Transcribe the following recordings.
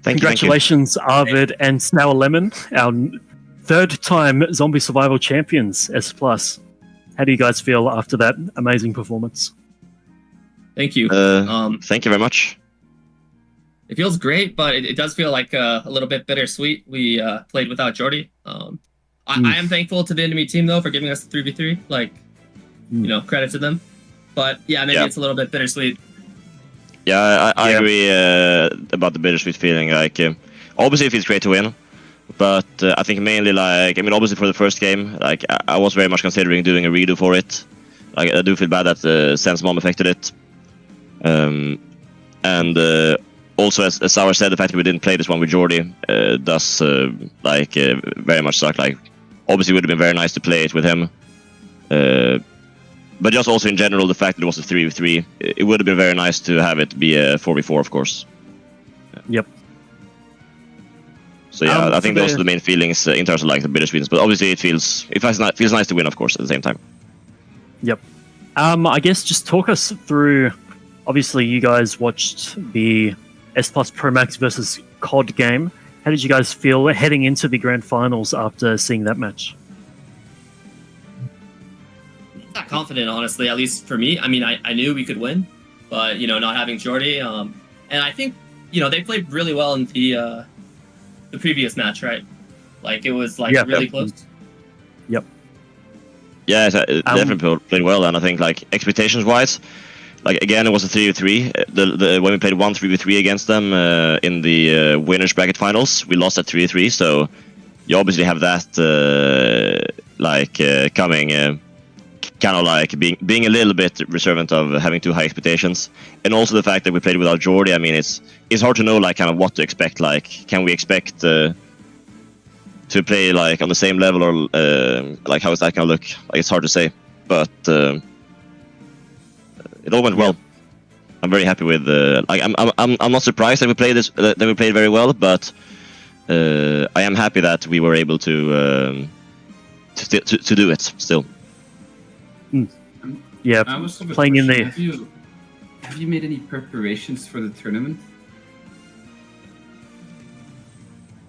Thank you. Congratulations, Arvid and Sour Lemon, our third-time Zombie Survival champions, S+. How do you guys feel after that amazing performance? Thank you. Thank you very much. It feels great, but it does feel like a little bit bittersweet. We played without Jordy. I am thankful to the Enemy team, though, for giving us the 3v3. Like, you know, credit to them. But yeah, maybe it's a little bit bittersweet. Yeah, I agree about the bittersweet feeling. Like, obviously it feels great to win, but I think mainly, like, I mean, obviously for the first game, like, I was very much considering doing a redo for it. Like, I do feel bad that Sense Mom affected it. And also, as Sour said, the fact that we didn't play this one with Jordy does, very much suck. Like, obviously it would have been very nice to play it with him. But just also in general, the fact that it was a 3v3, it would have been very nice to have it be a 4v4, of course. Yep. So yeah, I think those are the main feelings in terms of like the bittersweetness. But obviously it feels nice to win, of course, at the same time. Yep. I guess just talk us through. Obviously, you guys watched the S+ Pro Max versus COD game. How did you guys feel heading into the grand finals after seeing that match? Not confident, honestly, at least for me. I mean, I knew we could win, but, you know, not having Jordy. And I think, you know, they played really well in the previous match, right? Like, it was, like, really close. Yep. Yeah, it definitely played well, and I think, like, expectations-wise, like, again, it was a 3v3. When we played 3v3 against them in the winners bracket finals, we lost at 3v3, so you obviously have that, coming... kind of like being a little bit reservant of having too high expectations, and also the fact that we played without Jordy. I mean, it's hard to know like kind of what to expect. Like, can we expect to play like on the same level, or like how is that gonna look? Like, it's hard to say, but it all went well. I'm very happy with like I'm not surprised that we played very well, but I am happy that we were able to do it still. Yeah, playing in the... Have you made any preparations for the tournament?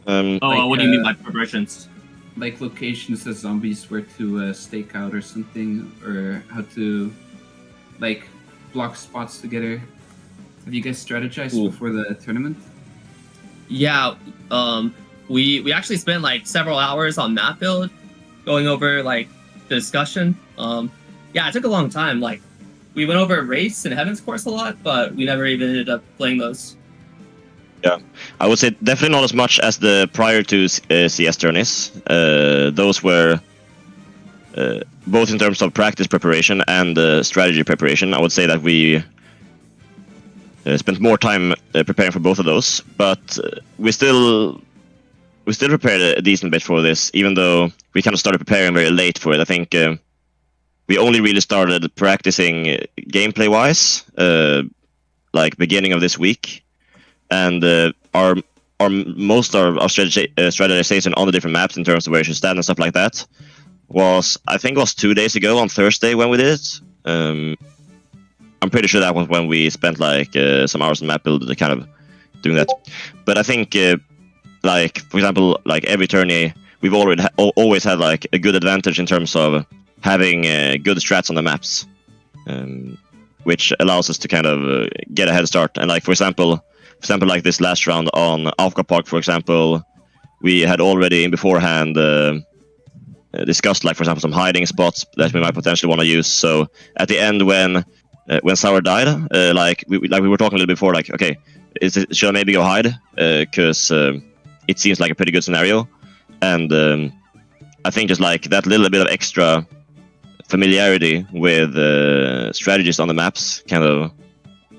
What do you mean by preparations? Like locations that zombies were to stake out or something, or how to like block spots together. Have you guys strategized before the tournament? Yeah, we actually spent like several hours on map build, going over like the discussion. Yeah, it took a long time. Like, we went over Race and Heaven's Course a lot, but we never even ended up playing those. Yeah, I would say definitely not as much as the prior to CS tourneys. Those were both in terms of practice preparation and strategy preparation. I would say that we spent more time preparing for both of those, but we still prepared a decent bit for this, even though we kind of started preparing very late for it. I think we only really started practicing gameplay-wise, like beginning of this week, and our strategization on the different maps in terms of where you should stand and stuff like that was, I think, it was 2 days ago on Thursday when we did it. I'm pretty sure that was when we spent like some hours on map build, kind of doing that. But I think, like for example, like every tourney, we've always had like a good advantage in terms of having good strats on the maps, which allows us to kind of get a head start. And like for example, like this last round on Aufka Park, for example, we had already in beforehand discussed, like for example, some hiding spots that we might potentially want to use. So at the end, when Sour died, like we were talking a little bit before, like, okay, should I maybe go hide? Because it seems like a pretty good scenario, and I think just like that little bit of extra familiarity with strategies on the maps kind of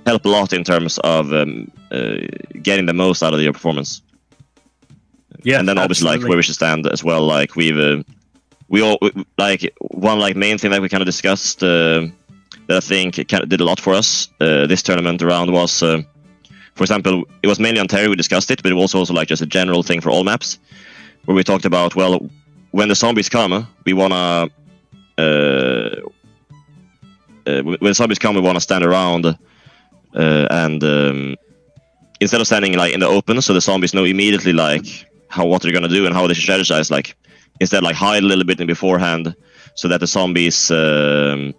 help a lot in terms of getting the most out of your performance. Yeah, and then obviously like where we should stand as well. Like we all like one like main thing that we kind of discussed that I think kind of did a lot for us this tournament around was, for example, it was mainly on Terry we discussed it, but it was also like just a general thing for all maps, where we talked about, well, when the zombies come, we wanna when zombies come, we wanna stand around and instead of standing like in the open, so the zombies know immediately like what they're gonna do and how they should strategize. Like instead, like hide a little bit in beforehand, so that the zombies kind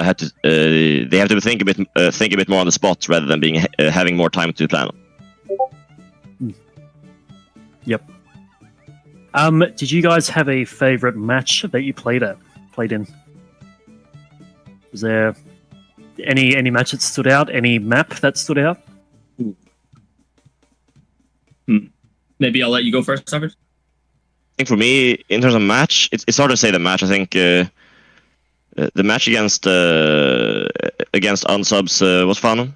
of have to they have to think a bit more on the spot rather than being having more time to plan. Yep. Did you guys have a favorite match that you played in? Was there any match that stood out? Any map that stood out? Maybe I'll let you go first, Robert. I think for me, in terms of match, it's hard to say the match. I think the match against Unsubs was fun.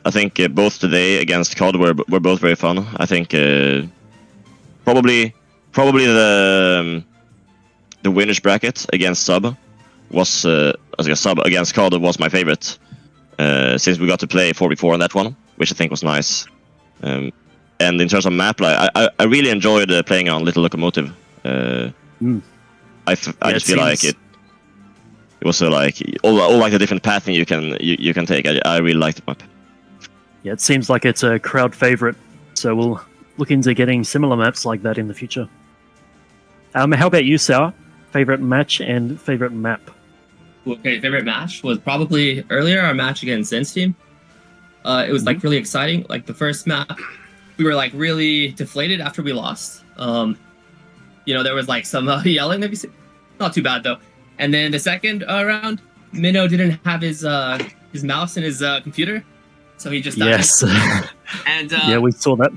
I think both today against COD were both very fun. I think probably the winners bracket against Sub was Sub against COD was my favorite since we got to play 4v4 on that one, which I think was nice. And in terms of map, like I really enjoyed playing on Little Locomotive. I just feel like it was like all like the different pathing you can take. I really liked the map. Yeah, it seems like it's a crowd favorite, so we'll look into getting similar maps like that in the future. How about you, Sour? Favorite match and favorite map? Okay, favorite match was probably earlier our match against Zen's team. It was like really exciting. Like the first map, we were like really deflated after we lost. There was like some yelling, maybe not too bad though. And then the second round, Minnow didn't have his mouse in his computer, so he just died. Yes. And yeah, we saw that.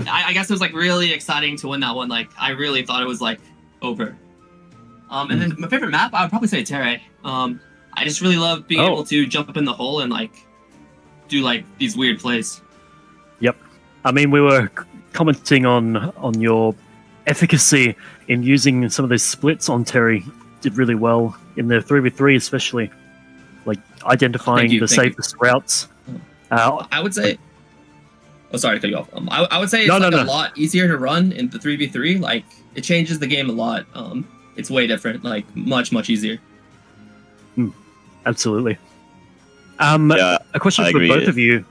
I guess it was like really exciting to win that one. Like I really thought it was like over. And then my favorite map, I would probably say Terrae. I just really love being able to jump up in the hole and like do like these weird plays. Yep. I mean, we were commenting on your efficacy in using some of those splits on Terry. Did really well in the 3v3, especially like identifying the safest routes. I would say. Oh, sorry to cut you off. I would say it's a lot easier to run in the 3v3. Like it changes the game a lot. It's way different. Like much easier. Absolutely. A question for both of you.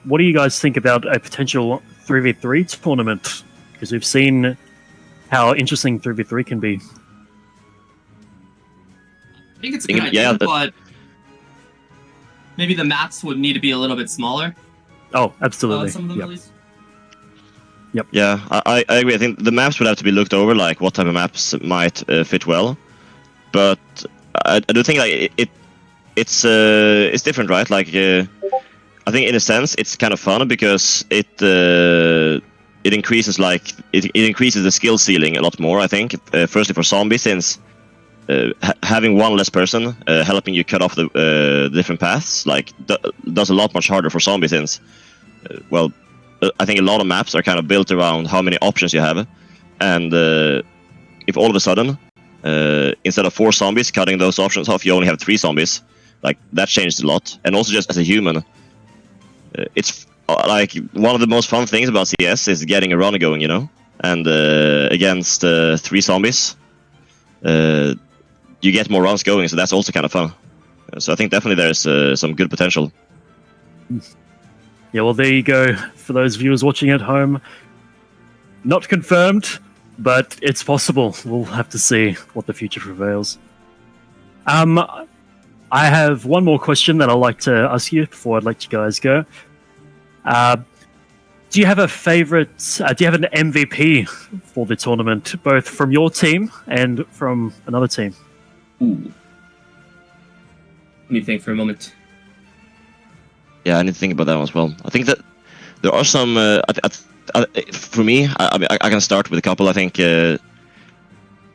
What do you guys think about a potential 3v3 tournament? Because we've seen how interesting 3v3 can be. I think it's a good idea, but maybe the maps would need to be a little bit smaller. Oh, absolutely. Some of them at least. Yep. Yeah, I agree. I think the maps would have to be looked over, like what type of maps might fit well. But I do think like it's different, right? Like I think in a sense it's kind of fun because it increases it increases the skill ceiling a lot more. I think firstly for zombies, since having one less person helping you cut off the different paths does a lot much harder for zombies, since I think a lot of maps are kind of built around how many options you have, and if all of a sudden instead of 4 zombies cutting those options off, you only have 3 zombies, like that changed a lot. And also just as a human, it's like one of the most fun things about CS is getting a run going, and against 3 zombies you get more runs going, so that's also kind of fun. So I think definitely there's some good potential. Yeah, well, there you go. For those viewers watching at home, not confirmed, but it's possible. We'll have to see what the future prevails. I have one more question that I'd like to ask you before I'd let you guys go. Do you have a favorite? Do you have an MVP for the tournament, both from your team and from another team? Ooh. Let me think for a moment. Yeah, I need to think about that one as well. I think that there are some. For me, I can start with a couple. I think I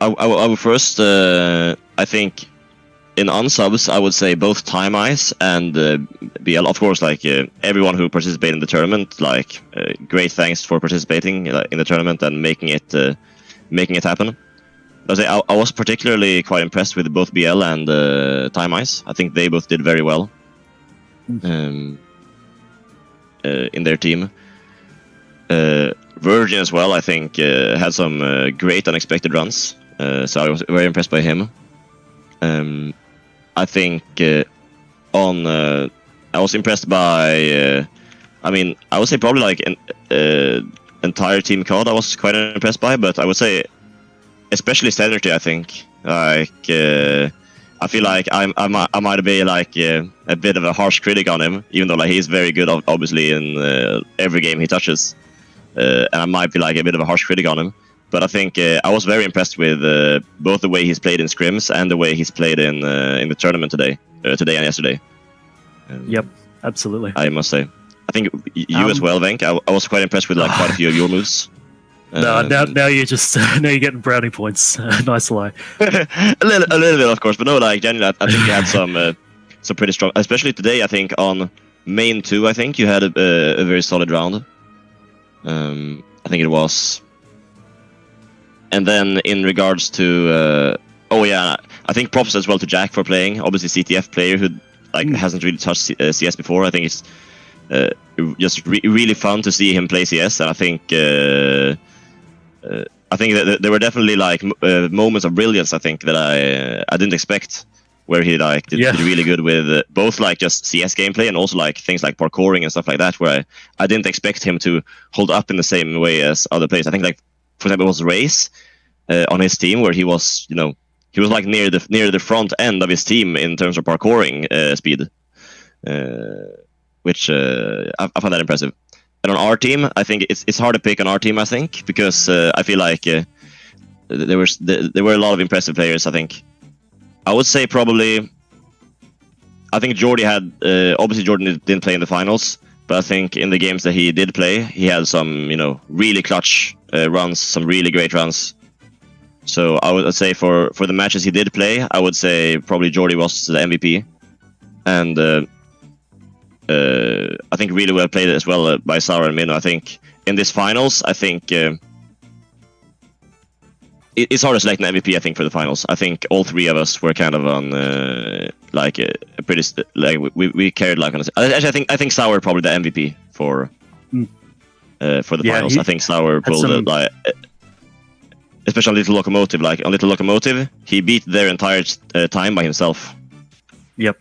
will first. I think in unsubs, I would say both Time Ice and BL. Of course, like everyone who participated in the tournament, like great thanks for participating in the tournament and making it happen. I was particularly quite impressed with both BL and Time Ice. I think they both did very well in their team. Virgin as well, I think, had some great unexpected runs. So I was very impressed by him. I think on. I was impressed by. I mean, I would say probably like an entire team COD. I was quite impressed by, but I would say, especially Senergy. I think I feel like I might be like a bit of a harsh critic on him, even though like he's very good, obviously in every game he touches, and I might be like a bit of a harsh critic on him. But I think I was very impressed with both the way he's played in scrims and the way he's played in the tournament today and yesterday. Yep, absolutely. I must say, I think you as well, Venk. I was quite impressed with like quite a few of your moves. Now you're just now you're getting brownie points. Nice lie. a little bit, of course, but no, like genuinely, I think you had some pretty strong, especially today. I think on main 2, I think you had a very solid round. I think it was. And then in regards to, I think props as well to Jack for playing. Obviously, CTF player who like hasn't really touched CS before. I think it's just really fun to see him play CS, and I think that there were definitely like moments of brilliance. I think that I didn't expect, where he like did really good with both like just CS gameplay and also like things like parkouring and stuff like that. Where I didn't expect him to hold up in the same way as other players. I think like, for example, it was Race on his team where he was, he was like near the front end of his team in terms of parkouring speed, which I found that impressive. And on our team, I think it's hard to pick on our team. I think because I feel like there were a lot of impressive players. I think I would say probably. I think Jordy had obviously Jordan didn't play in the finals, but I think in the games that he did play, he had some really clutch runs, some really great runs. So I would say for the matches he did play, I would say probably Jordy was the MVP, and I think really well played as well by Sour and Minnow. I think in this finals, I think it's hard to select an MVP. I think for the finals, I think all 3 of us were kind of on like a pretty like we carried like on. Actually, I think Sour probably the MVP for the finals. I think Sour pulled like. Especially on Little Locomotive, like on Little Locomotive, he beat their entire time by himself. Yep.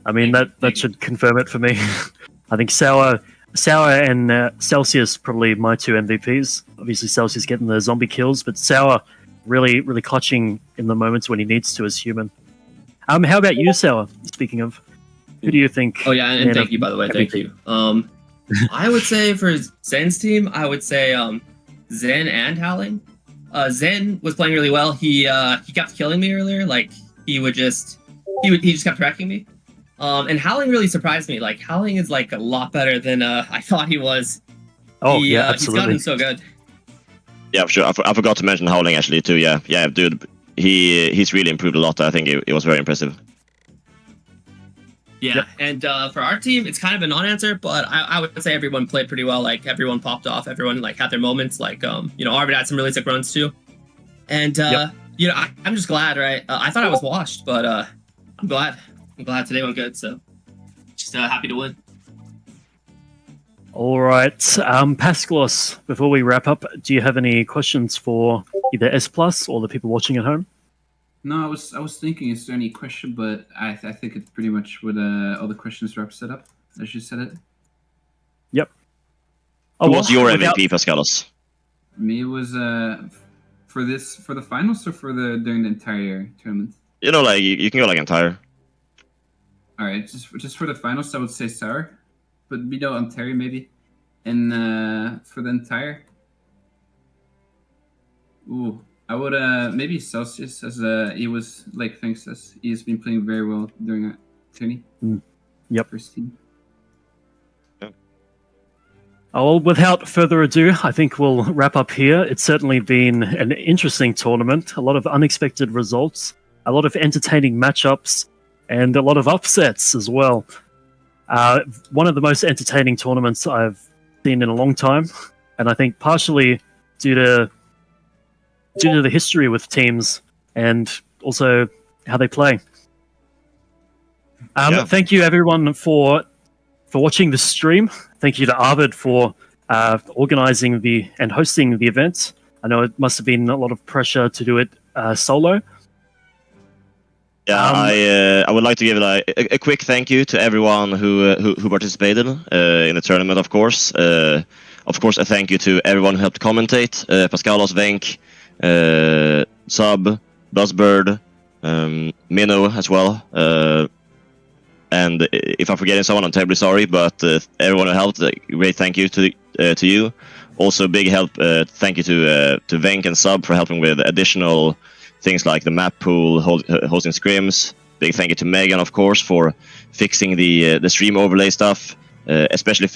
I mean that should confirm it for me. I think Sour and Celsius probably my 2 MVPs. Obviously Celsius getting the zombie kills, but Sour really clutching in the moments when he needs to as human. How about you, Sour? Speaking of, who do you think? Oh yeah, and thank you, by the way. Thank you. I would say for Zen's team, I would say Zen and Howling. Zen was playing really well. He kept killing me earlier. Like he just kept wrecking me. And Howling really surprised me. Like Howling is like a lot better than I thought he was. Oh yeah, absolutely. He's gotten so good. Yeah, for sure. I forgot to mention Howling actually too. Yeah, dude. He's really improved a lot. I think it was very impressive. Yeah, yep. And for our team, it's kind of a non-answer, but I would say everyone played pretty well. Like everyone popped off, everyone like had their moments. Like Arvid had some really sick runs too, and I'm just glad, right? I thought I was washed, but I'm glad. I'm glad today went good. So just happy to win. All right, Pascalos. Before we wrap up, do you have any questions for either S Plus or the people watching at home? No, I was thinking, is there any question? But I think it's pretty much what all the questions wraps it up, as you said it. Yep. Who was your MVP, Pascalos? Me, it was for the finals or during the entire tournament. Like you can go like entire. All right, just for the finals, I would say Sour, but Ontario maybe, and for the entire. Ooh. I would maybe Celsius, as he was like thanks as he has been playing very well during a tourney. Yep. First team. Oh, well, without further ado, I think we'll wrap up here. It's certainly been an interesting tournament, a lot of unexpected results, a lot of entertaining matchups, and a lot of upsets as well. One of the most entertaining tournaments I've seen in a long time, and I think partially due to the history with teams and also how they play. Thank you everyone for watching the stream. Thank you to Arvid for organizing and hosting the event. I know it must have been a lot of pressure to do it solo. Yeah, I would like to give like a quick thank you to everyone who participated in the tournament. Of course, a thank you to everyone who helped commentate: Pascalos, Venk, Sub, Buzzbird, Minnow as well. And if I'm forgetting someone, I'm terribly sorry. But everyone who helped, great thank you to you. Also, big help. Thank you to Venk and Sub for helping with additional things like the map pool, hosting scrims. Big thank you to Megan, of course, for fixing the stream overlay stuff, especially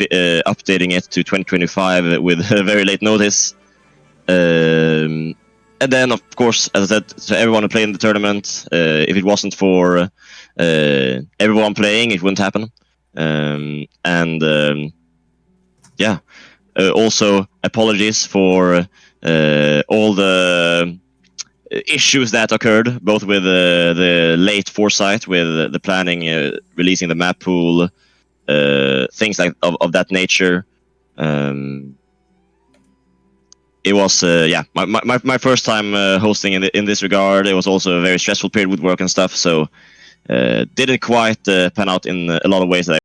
updating it to 2025 with very late notice. And then, of course, as I said, to everyone who played in the tournament, if it wasn't for everyone playing, it wouldn't happen. Yeah. Also, apologies for all the issues that occurred, both with the late foresight with the planning, releasing the map pool, things like of that nature. It was my first time hosting in this regard. It was also a very stressful period with work and stuff, so didn't quite pan out in a lot of ways that